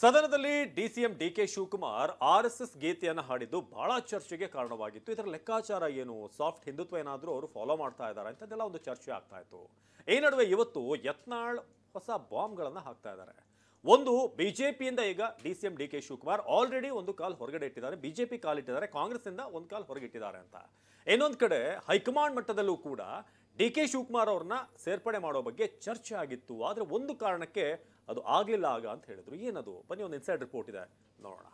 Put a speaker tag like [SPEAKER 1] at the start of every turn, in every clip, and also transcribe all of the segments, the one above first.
[SPEAKER 1] ಸದನದಲ್ಲಿ DCM DK Shivakumar RSS ಗೀತೆಯನ್ನು ಹಾಡಿದ್ದು ಬಹಳ ಚರ್ಚೆಗೆ ಕಾರಣವಾಗಿತ್ತು. ಇದರ ಲೆಕ್ಕಾಚಾರ ಏನು, ಸಾಫ್ಟ್ ಹಿಂದುತ್ವ ಏನಾದರೂ ಅವರು ಫಾಲೋ ಮಾಡ್ತಾ ಇದ್ದಾರೆ ಅಂತದೆಲ್ಲ ಒಂದು ಚರ್ಚೆ ಆಗ್ತಾ ಇತ್ತು. ಈ ನಡುವೆ ಇವತ್ತು ಯತ್ನಾಳ್ ಹೊಸ ಬಾಂಬ್ಗಳನ್ನು ಹಾಕ್ತಾ ಇದ್ದಾರೆ. ಒಂದು ಬಿಜೆಪಿಯಿಂದ ಈಗ ಡಿಸಿಎಂ ಡಿಕೆ ಶಿವಕುಮಾರ್ ಆಲ್ರೆಡಿ ಒಂದು ಕಾಲ್ ಹೊರಗಡೆ ಇಟ್ಟಿದ್ದಾರೆ, ಬಿಜೆಪಿ ಕಾಲಿಟ್ಟಿದ್ದಾರೆ, ಕಾಂಗ್ರೆಸ್ನಿಂದ ಒಂದು ಕಾಲ್ ಹೊರಗಿಟ್ಟಿದ್ದಾರೆ ಅಂತ. ಇನ್ನೊಂದು ಕಡೆ ಹೈಕಮಾಂಡ್ ಮಟ್ಟದಲ್ಲೂ ಕೂಡ ಡಿಕೆ ಶಿವಕುಮಾರ್ ಅವ್ರನ್ನ ಸೇರ್ಪಡೆ ಮಾಡೋ ಬಗ್ಗೆ ಚರ್ಚೆ ಆಗಿತ್ತು. ಆದರೆ ಒಂದು ಕಾರಣಕ್ಕೆ ಅದು ಆಗ್ಲಿಲ್ಲ ಆಗ ಅಂತ ಹೇಳಿದ್ರು. ಏನದು? ಬನ್ನಿ, ಒಂದು ಇನ್ಸೈಡ್ ರಿಪೋರ್ಟ್ ಇದೆ, ನೋಡೋಣ.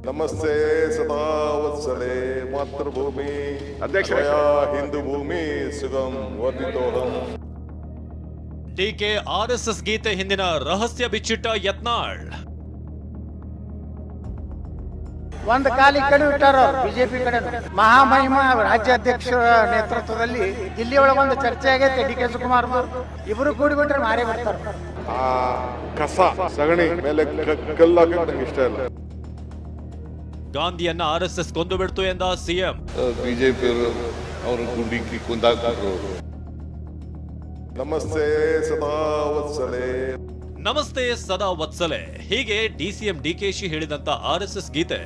[SPEAKER 2] ನಮಸ್ತೆ ಸದಾ ವತ್ಸಲೆ ಮಾತೃಭೂಮಿ ಅಧ್ಯಕ್ಷ ಹಿಂದೂ ಭೂಮಿ ಸುಗಂ ವರ್ಧಿತೋಹಂ.
[SPEAKER 1] ಡಿಕೆ ಆರ್ಎಸ್ಎಸ್ ಗೀತೆ ಹಿಂದಿನ ರಹಸ್ಯ ಬಿಚ್ಚಿಟ್ಟ ಯತ್ನಾಳ್.
[SPEAKER 3] ಒಂದು ಕಾಲಿ ಕಡೆ ಇಟ್ಟಾರ ಬಿಜೆಪಿ ಕಡೆ. ಮಹಾಮಹಿಮ ರಾಜ್ಯಾಧ್ಯಕ್ಷರ ನೇತೃತ್ವದಲ್ಲಿ ದಿಲ್ಲಿ ಒಳಗೊಂದು ಚರ್ಚೆ ಆಗೈತೆ. ಡಿ ಕೆ ಶಿವಕುಮಾರ್ ಇಬ್ರು ಕೂಡಿಬಿಟ್ರೆ ಮಾರೇ ಬರ್ತಾರ.
[SPEAKER 2] ಆ ಕಸ ಸಗಣಿ ಮೇಲೆ ಕಲ್ಲಾಕ ನಂಗೆ ಇಷ್ಟ ಇಲ್ಲ.
[SPEAKER 1] ಗಾಂಧಿಯನ್ನ ಆರ್ಎಸ್ಎಸ್ ಕೊಂದು ಬಿಡ್ತು ಎಂದ ಸಿಎಂ.
[SPEAKER 4] ಬಿಜೆಪಿ ಅವರು ಗುಂಡಿ ಕುಂದಾಕ್ರು.
[SPEAKER 2] ನಮಸ್ತೆ ಸದಾ ವತ್ಸಲೆ.
[SPEAKER 1] ನಮಸ್ತೆ ಸದಾ ವತ್ಸಲೆ, ಹೀಗೆ ಡಿಸಿಎಂ ಡಿಕೆಶಿ ಹೇಳಿದಂತ ಆರ್ಎಸ್ಎಸ್ ಗೀತೆ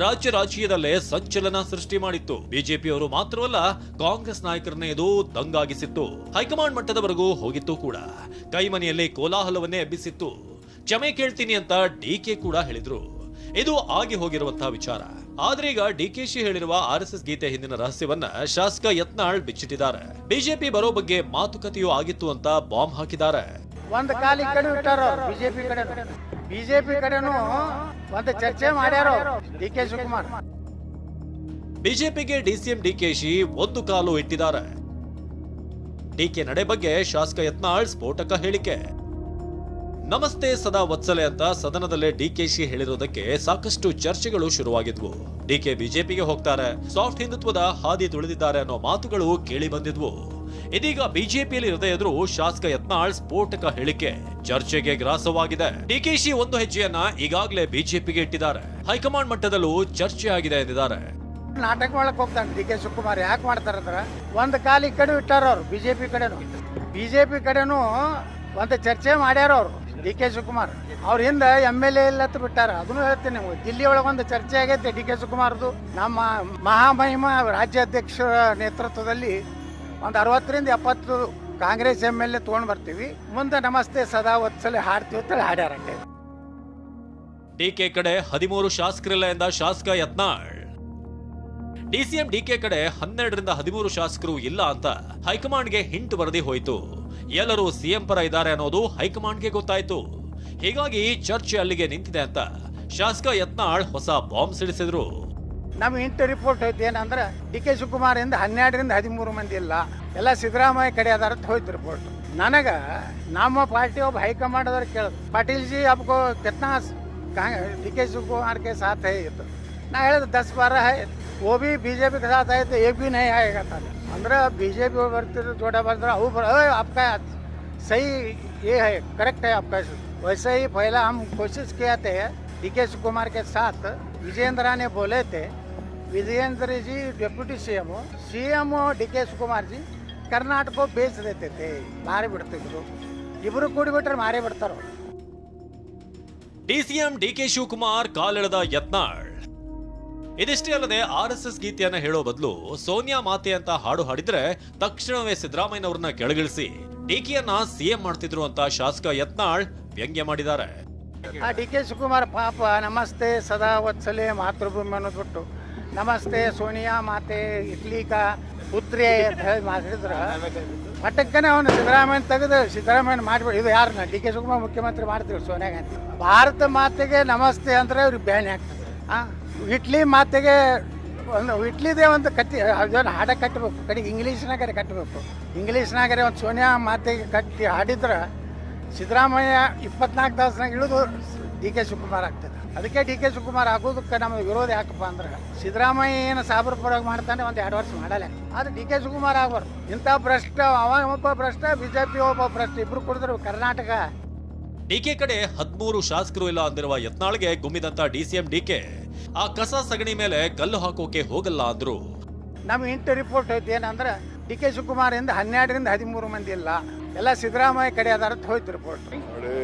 [SPEAKER 1] ರಾಜ್ಯ ರಾಜಕೀಯದಲ್ಲೇ ಸಂಚಲನ ಸೃಷ್ಟಿ ಮಾಡಿತ್ತು. ಬಿಜೆಪಿಯವರು ಮಾತ್ರವಲ್ಲ, ಕಾಂಗ್ರೆಸ್ ನಾಯಕರನ್ನೇ ಇದು ದಂಗಾಗಿಸಿತ್ತು. ಹೈಕಮಾಂಡ್ ಮಟ್ಟದವರೆಗೂ ಹೋಗಿತ್ತು ಕೂಡ. ಕೈಮನೆಯಲ್ಲಿ ಕೋಲಾಹಲವನ್ನೇ ಎಬ್ಬಿಸಿತ್ತು. ಕ್ಷಮೆ ಕೇಳ್ತೀನಿ ಅಂತ ಡಿಕೆ ಕೂಡ ಹೇಳಿದ್ರು. ಇದು ಆಗಿ ಹೋಗಿರುವಂತಹ ವಿಚಾರ. ಆದ್ರೆ ಈಗ ಡಿಕೆಶಿ ಹೇಳಿರುವ ಆರ್ಎಸ್ಎಸ್ ಗೀತೆ ಹಿಂದಿನ ರಹಸ್ಯವನ್ನ ಶಾಸಕ ಯತ್ನಾಳ್ ಬಿಚ್ಚಿಟ್ಟಿದ್ದಾರೆ. ಬಿಜೆಪಿ ಬರೋ ಬಗ್ಗೆ ಮಾತುಕತೆಯೂ ಆಗಿತ್ತು ಅಂತ ಬಾಂಬ್ ಹಾಕಿದ್ದಾರೆ.
[SPEAKER 3] ಒಂದು ಕಾಲಿ ಕಡೆ ಇಟ್ಟಾರ ಬಿಜೆಪಿ ಕಡೆ. ಬಿಜೆಪಿ ಕಡೆನೂ ಒಂದು ಚರ್ಚೆ ಮಾಡ್ಯಾರ ಡಿ ಕೆ ಶಿವಕುಮಾರ್.
[SPEAKER 1] ಬಿಜೆಪಿಗೆ ಡಿಸಿಎಂ ಡಿಕೆಶಿ ಒಂದು ಕಾಲು ಇಟ್ಟಿದ್ದಾರೆ. ಡಿಕೆ ನಡೆ ಬಗ್ಗೆ ಶಾಸಕ ಯತ್ನಾಳ್ ಸ್ಫೋಟಕ ಹೇಳಿಕೆ. ನಮಸ್ತೆ ಸದಾ ವತ್ಸಲೆ ಅಂತ ಸದನದಲ್ಲೇ ಡಿಕೆಶಿ ಹೇಳಿರೋದಕ್ಕೆ ಸಾಕಷ್ಟು ಚರ್ಚೆಗಳು ಶುರುವಾಗಿದ್ವು. ಡಿಕೆ ಬಿಜೆಪಿಗೆ ಹೋಗ್ತಾರೆ, ಸಾಫ್ಟ್ ಹಿಂದುತ್ವದ ಹಾದಿ ತುಳಿದಿದ್ದಾರೆ ಅನ್ನೋ ಮಾತುಗಳು ಕೇಳಿ ಬಂದಿದ್ವು. ಇದೀಗ ಬಿಜೆಪಿಯಲ್ಲಿ ಹೃದಯದ್ರು ಶಾಸಕ ಯತ್ನಾಳ್ ಸ್ಫೋಟಕ ಹೇಳಿಕೆ ಚರ್ಚೆಗೆ ಗ್ರಾಸವಾಗಿದೆ. ಡಿಕೆಶಿ ಒಂದು ಹೆಜ್ಜೆಯನ್ನ ಈಗಾಗಲೇ ಬಿಜೆಪಿಗೆ ಇಟ್ಟಿದ್ದಾರೆ. ಹೈಕಮಾಂಡ್ ಮಟ್ಟದಲ್ಲೂ ಚರ್ಚೆ ಆಗಿದೆ ಎಂದಿದ್ದಾರೆ.
[SPEAKER 3] ನಾಟಕ ಮಾಡಕ್ ಹೋಗ್ತಾನೆ ಡಿ ಕೆ ಶಿವಕುಮಾರ್. ಯಾಕೆ ಮಾಡ್ತಾರಂದ್ರ ಒಂದು ಕಾಲಿ ಕಡೆ ಇಟ್ಟಾರ ಅವ್ರು ಬಿಜೆಪಿ ಕಡೆನು. ಬಿಜೆಪಿ ಕಡೆನೂ ಒಂದು ಚರ್ಚೆ ಮಾಡ್ಯಾರ ಅವ್ರು ಡಿ ಕೆ ಶಿವಕುಮಾರ್. ಅವ್ರ ಹಿಂದ MLA ಇಲ್ಲ ಬಿಟ್ಟಾರ. ಅದನ್ನು ಹೇಳ್ತೀನಿ ನೀವು, ದಿಲ್ಲಿ ಒಳಗೊಂದು ಚರ್ಚೆ ಆಗೈತೆ ಡಿ ಕೆ ಶಿವಕುಮಾರ್ದು. ನಮ್ಮ ಮಹಾಮಹಿಮ ರಾಜ್ಯಾಧ್ಯಕ್ಷರ ನೇತೃತ್ವದಲ್ಲಿ ಒಂದು 60ರಿಂದ 70 ಕಾಂಗ್ರೆಸ್ MLA ತಗೊಂಡ್ ಬರ್ತೀವಿ, ಮುಂದೆ ನಮಸ್ತೆ ಸದಾ ವತ್ಸಲೆ ಹಾಡ್ತೀವಿ ಅಂತ ಹಾಡ್ಯಾರ.
[SPEAKER 1] ಡಿಕೆ ಕಡೆ 13 ಶಾಸಕರಿಲ್ಲ ಎಂದ ಶಾಸಕ ಯತ್ನಾಳ್. ಡಿಸಿಎಂ ಡಿಕೆ ಕಡೆ 12ರಿಂದ 13 ಶಾಸಕರು ಇಲ್ಲ ಅಂತ ಹೈಕಮಾಂಡ್ಗೆ ಹಿಂಟ್ ವರದಿ ಹೋಯಿತು. ಎಲ್ಲರೂ ಸಿಎಂ ಪರ ಇದ್ದಾರೆ ಅನ್ನೋದು ಹೈಕಮಾಂಡ್ಗೆ ಗೊತ್ತಾಯ್ತು. ಹೀಗಾಗಿ ಚರ್ಚೆ ಅಲ್ಲಿಗೆ ನಿಂತಿದೆ ಅಂತ ಶಾಸಕ ಯತ್ನಾಳ್ ಹೊಸ ಬಾಂಬ್ ಸಿಡಿಸಿದ್ರು.
[SPEAKER 3] ನಮ್ ಇಂಟರ್ ರಿಪೋರ್ಟ್ ಐತಿ ಏನಂದ್ರೆ ಡಿ ಕೆ ಶಿವಕುಮಾರ್ ಇಂದ 12ರಿಂದ 13 ಮಂದಿ ಇಲ್ಲ, ಎಲ್ಲ ಸಿದ್ದರಾಮಯ್ಯ ಕಡೆ ಅದಾರ ಅಂತ ಹೋಯ್ತು ರಿಪೋರ್ಟ್. ನನಗ ನಮ್ಮ ಪಾರ್ಟಿ ಒಬ್ಬ ಹೈಕಮಾಂಡ್ ಅದ್ರ ಕೇಳಿದ್ರು, ಪಾಟೀಲ್ ಜಿ आपको कितना डी के शिवकुमार के साथ है? तो ना है 10-12 है, वो भी बीजेपी के साथ आए तो एक भी नहीं आएगा था. ಅಂದ್ರೆ बीजेपी ಬರ್ತಿದ್ರು ಜೋಡ ಬಂದ್ರೆ ಅವು आपका सही ये है, करेक्ट है आपका. वैसे ही पहला हम कोशिश किया थे डी के शिवकुमार के साथ. विजेंद्र ने बोले थे, विजेंद्र जी डेप्यूटी सीएम डी के शिवकुमार जी कर्नाटक को बेच देते थे, मारे बिಡ್ತಿದ್ರು. ಇಬ್ರು ಕೂಡಿಬಿಟ್ರೆ ಮಾರೇ ಬಿಡ್ತಾರ.
[SPEAKER 1] ಡಿಸಿಎಂ ಡಿಕೆ ಶಿವಕುಮಾರ್ ಕಾಲೆಳೆದ ಯತ್ನಾಳ್. ಇದಿಷ್ಟೇ ಅಲ್ಲದೆ ಆರ್ಎಸ್ಎಸ್ ಗೀತೆಯನ್ನ ಹೇಳೋ ಬದಲು ಸೋನಿಯಾ ಮಾತೆ ಅಂತ ಹಾಡು ಹಾಡಿದ್ರೆ ತಕ್ಷಣವೇ ಸಿದ್ದರಾಮಯ್ಯನವ್ರನ್ನ ಕೆಳಗಿಳಿಸಿ ಡಿಕೆಯನ್ನ ಸಿಎಂ ಮಾಡ್ತಿದ್ರು ಅಂತ ಶಾಸಕ ಯತ್ನಾಳ್ ವ್ಯಂಗ್ಯ ಮಾಡಿದ್ದಾರೆ.
[SPEAKER 3] ಆ ಡಿ ಕೆ ಶಿವಕುಮಾರ್ ಪಾಪ ನಮಸ್ತೆ ಸದಾ ವತ್ಸಲೆ ಮಾತೃಭೂಮಿ ಅನ್ನೋದು ಬಿಟ್ಟು ನಮಸ್ತೆ ಸೋನಿಯಾ ಮಾತೆ ಇಟ್ಲಿ ಕಾ ಪುತ್ರಿ ಅಂತ ಹೇಳಿ ಮಾಡಿದ್ರ ಪಟಕ್ಕನೆ ಅವನು ಸಿದ್ದರಾಮಯ್ಯ ತೆಗೆದು ಸಿದ್ದರಾಮಯ್ಯ ಮಾಡಿಬಿಡಿ. ಇದು ಯಾರನ್ನ ಡಿ ಕೆ ಶಿವಕುಮಾರ್ ಮುಖ್ಯಮಂತ್ರಿ ಮಾಡ್ತಿದ್ರು ಸೋನಿಯಾ ಗಾಂಧಿ. ಭಾರತ ಮಾತೆಗೆ ನಮಸ್ತೆ ಅಂದ್ರೆ ಅವ್ರಿಗೆ ಬ್ಯಾನ್ ಆಗ್ತದೆ. ಇಟ್ಲಿ ಮಾತೆಗೆ ಒಂದು ಇಟ್ಲಿದೇ ಒಂದು ಕಟ್ಟಿ ಅದನ್ನು ಹಾಡ ಕಟ್ಟಬೇಕು, ಕಡೆಗೆ ಇಂಗ್ಲೀಷ್ನಾಗರೆ ಕಟ್ಟಬೇಕು. ಇಂಗ್ಲೀಷ್ನಾಗರೆ ಒಂದು ಸೋನಿಯಾ ಮಾತೆಗೆ ಕಟ್ಟಿ ಹಾಡಿದ್ರೆ ಸಿದ್ದರಾಮಯ್ಯ 24 ತಾಸಿನಾಗ ಇಳಿದು ಡಿ ಕೆ ಶಿವಕುಮಾರ್ ಆಗ್ತದೆ. ಅದಕ್ಕೆ ಡಿ ಕೆ ಶಿವಕುಮಾರ್ ಆಗೋದಕ್ಕೆ ನಮ್ಮ ವಿರೋಧ ಯಾಕಪ್ಪ ಅಂದ್ರೆ ಸಿದ್ದರಾಮಯ್ಯ ಏನು ಸಾಬರ ಪರವಾಗಿ ಮಾಡ್ತಾನೆ, ಒಂದು 2 ವರ್ಷ ಮಾಡಲ್ಲ. ಆದ್ರೆ ಡಿ ಕೆ ಶಿವಕುಮಾರ್ ಆಗ್ಬಾರ್ದು. ಇಂಥ ಭ್ರಷ್ಟ, ಅವ ಒಬ್ಬ ಭ್ರಷ್ಟ, ಬಿಜೆಪಿ ಒಬ್ಬ ಭ್ರಷ್ಟ, ಇಬ್ರು ಕುಡಿದ್ರು ಕರ್ನಾಟಕ.
[SPEAKER 1] ಡಿಕೆ ಕಡೆ 13 ಶಾಸಕರು ಇಲ್ಲ ಅಂದಿರುವ ಯತ್ನಾಳ್ಗೆ ಗುಮ್ಮಿದಂತ ಡಿಸಿಎಂ ಡಿಕೆ ಆ ಕಸ ಸಗಣಿ ಮೇಲೆ ಕಲ್ಲು ಹಾಕೋಕೆ ಹೋಗಲ್ಲ ಅಂದ್ರು.
[SPEAKER 3] ನಮ್ಮ ಇಂಟರ್ ರಿಪೋರ್ಟ್ ಐತಿ ಏನಂದ್ರೆ ಡಿ ಕೆ ಶಿವಕುಮಾರ್ ಇಂದ 12ರಿಂದ 13 ಮಂದಿ ಇಲ್ಲ, ಎಲ್ಲ ಸಿದ್ದರಾಮಯ್ಯ ಕಡೆ ಅದಾರ ಹೋಯ್ತು ರಿಪೋರ್ಟ್.
[SPEAKER 2] ನೋಡಿ,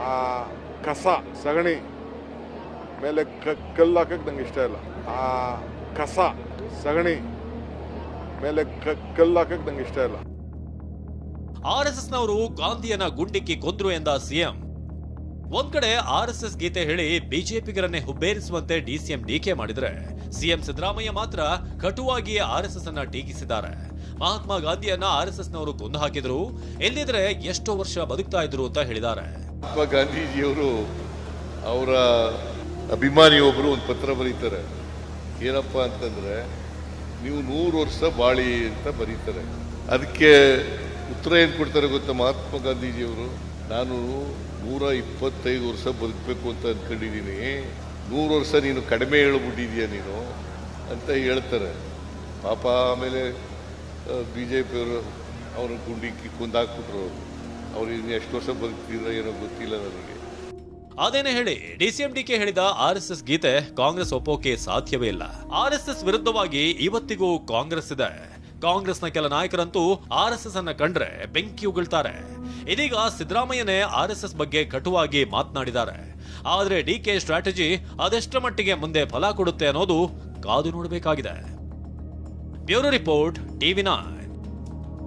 [SPEAKER 2] ಆ ಕಸ ಸಗಣಿ ಮೇಲೆ ಕಲ್ಲು ಹಾಕಕ್ಕೆ ನಂಗೆ ಇಷ್ಟ ಇಲ್ಲ. ಆ ಕಸ ಸಗಣಿ ಮೇಲೆ ಕಲ್ಲು ಹಾಕಕ್ಕೆ ನಂಗೆ ಇಷ್ಟ ಇಲ್ಲ.
[SPEAKER 1] ಆರ್ಎಸ್ಎಸ್ನವರು ಗಾಂಧಿಯನ್ನ ಗುಂಡಿಕ್ಕಿ ಕೊಂದ್ರು ಎಂದ ಸಿಎಂ. ಒಂದ್ ಕಡೆ ಆರ್ಎಸ್ಎಸ್ ಗೀತೆ ಹೇಳಿ ಬಿಜೆಪಿಗರನ್ನೇ ಹುಬ್ಬೇರಿಸುವಂತೆ ಡಿಸಿಎಂ ಡಿಕೆ ಮಾಡಿದ್ರೆ, ಸಿಎಂ ಸಿದ್ದರಾಮಯ್ಯ ಮಾತ್ರ ಕಟುವಾಗಿ ಆರ್ಎಸ್ಎಸ್ ಅನ್ನ ಟೀಕಿಸಿದ್ದಾರೆ. ಮಹಾತ್ಮ ಗಾಂಧಿಯನ್ನ ಆರ್ಎಸ್ಎಸ್ನವರು ಕೊಂದು ಹಾಕಿದ್ರು, ಎಲ್ಲಿದ್ರೆ ಎಷ್ಟೋ ವರ್ಷ ಬದುಕ್ತಾ ಇದ್ರು ಅಂತ ಹೇಳಿದ್ದಾರೆ.
[SPEAKER 4] ಮಹಾತ್ಮ ಗಾಂಧೀಜಿಯವರು ಅವರ ಅಭಿಮಾನಿಯೊಬ್ಬರು ಒಂದು ಪತ್ರ ಬರೀತಾರೆ. ಏನಪ್ಪ ಅಂತಂದ್ರೆ, ನೀವು 100 ವರ್ಷ ಬಾಳಿ ಅಂತ ಬರೀತಾರೆ. ಅದಕ್ಕೆ ಉತ್ತರ ಏನು ಕೊಡ್ತಾರೆ ಗೊತ್ತಾ ಮಹಾತ್ಮ ಗಾಂಧೀಜಿಯವರು? ನಾನು 125 ವರ್ಷ ಬದುಕಬೇಕು ಅಂತ ಅಂದ್ಕೊಂಡಿದ್ದೀನಿ, 100 ವರ್ಷ ನೀನು ಕಡಿಮೆ ಹೇಳ್ಬಿಟ್ಟಿದೀಯ ನೀನು ಅಂತ ಹೇಳ್ತಾರೆ. ಪಾಪ ಆಮೇಲೆ BJP-ಯವರು ಅವರು ಗುಂಡಿಕ್ಕಿ ಕೊಂದಾಕ್ಬಿಟ್ರು. ಅವ್ರು ಇನ್ನು ಎಷ್ಟು ವರ್ಷ ಬದುಕ್ತಿದ್ರೆ ಏನೋ ಗೊತ್ತಿಲ್ಲ ನನಗೆ.
[SPEAKER 1] ಅದೇನೇ ಹೇಳಿ ಡಿಸಿಎಂ ಡಿಕೆ ಹೇಳಿದ ಆರ್ಎಸ್ಎಸ್ ಗೀತೆ ಕಾಂಗ್ರೆಸ್ ಒಪ್ಪೋಕೆ ಸಾಧ್ಯವೇ ಇಲ್ಲ. ಆರ್ಎಸ್ಎಸ್ ವಿರುದ್ಧವಾಗಿ ಇವತ್ತಿಗೂ ಕಾಂಗ್ರೆಸ್ ಇದೆ. ಕಾಂಗ್ರೆಸ್ನ ಕೆಲ ನಾಯಕರಂತೂ ಆರ್ಎಸ್ಎಸ್ ಅನ್ನ ಕಂಡ್ರೆ ಬೆಂಕಿ ಉಗುಳ್ತಾರೆ. ಇದೀಗ ಸಿದ್ದರಾಮಯ್ಯನೇ ಆರ್ಎಸ್ಎಸ್ ಬಗ್ಗೆ ಕಟುವಾಗಿ ಮಾತನಾಡಿದ್ದಾರೆ. ಆದ್ರೆ ಡಿಕೆ ಸ್ಟ್ರಾಟಜಿ ಅದೆಷ್ಟರ ಮಟ್ಟಿಗೆ ಮುಂದೆ ಫಲ ಕೊಡುತ್ತೆ ಅನ್ನೋದು ಕಾದು ನೋಡಬೇಕಾಗಿದೆ. Bureau report, TV9.